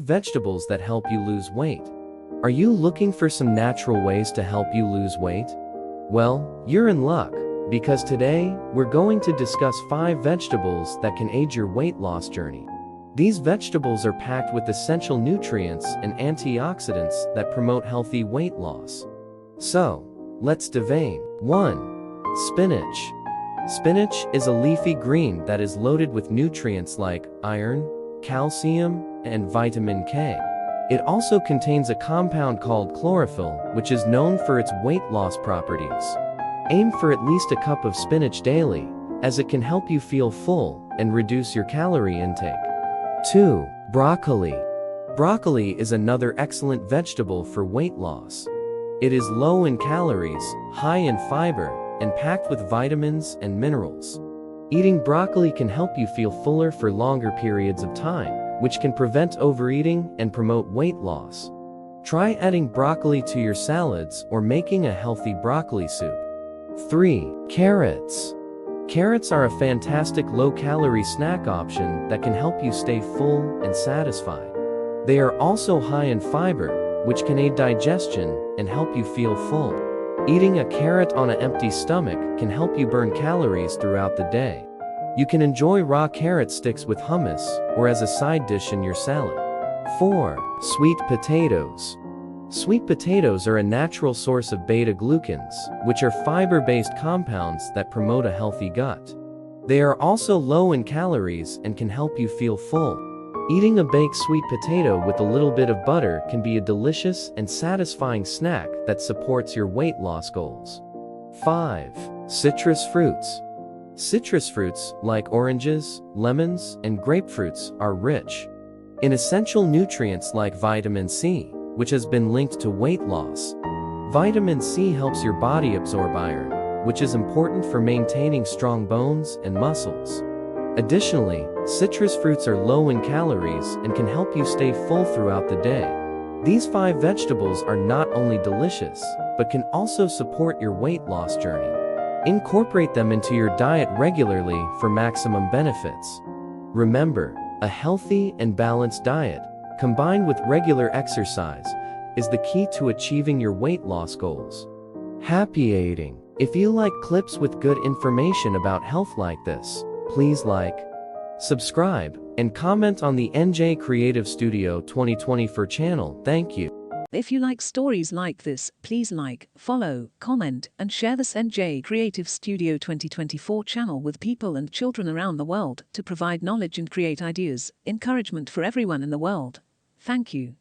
5 vegetables that help you lose weight. Are you looking for some natural ways to help you lose weight? Well, you're in luck, because today, we're going to discuss 5 vegetables that can aid your weight loss journey. These vegetables are packed with essential nutrients and antioxidants that promote healthy weight loss. So, let's dive in. 1. Spinach. Spinach is a leafy green that is loaded with nutrients like iron, calcium, and vitamin K. It also contains a compound called chlorophyll, which is known for its weight loss properties. Aim for at least a cup of spinach daily, as it can help you feel full and reduce your calorie intake. 2. Broccoli. Broccoli is another excellent vegetable for weight loss. It is low in calories, high in fiber, and packed with vitamins and minerals. Eating broccoli can help you feel fuller for longer periods of time, which can prevent overeating and promote weight loss. Try adding broccoli to your salads or making a healthy broccoli soup. 3. Carrots. Carrots are a fantastic low-calorie snack option that can help you stay full and satisfied. They are also high in fiber, which can aid digestion and help you feel full. Eating a carrot on an empty stomach can help you burn calories throughout the day. You can enjoy raw carrot sticks with hummus or as a side dish in your salad. 4. Sweet potatoes. Sweet potatoes are a natural source of beta-glucans, which are fiber-based compounds that promote a healthy gut. They are also low in calories and can help you feel full. Eating a baked sweet potato with a little bit of butter can be a delicious and satisfying snack that supports your weight loss goals. 5. Citrus fruits. Citrus fruits, like oranges, lemons, and grapefruits, are rich in essential nutrients like vitamin C, which has been linked to weight loss. Vitamin C helps your body absorb iron, which is important for maintaining strong bones and muscles. Additionally, citrus fruits are low in calories and can help you stay full throughout the day. These 5 vegetables are not only delicious, but can also support your weight loss journey. Incorporate them into your diet regularly for maximum benefits. Remember, a healthy and balanced diet, combined with regular exercise, is the key to achieving your weight loss goals. Happy eating! If you like clips with good information about health like this, please like, subscribe, and comment on the NJ Creative Studio 2024 channel. Thank you. If you like stories like this, please like, follow, comment, and share this NJ Creative Studio 2024 channel with people and children around the world to provide knowledge and create ideas, encouragement for everyone in the world. Thank you.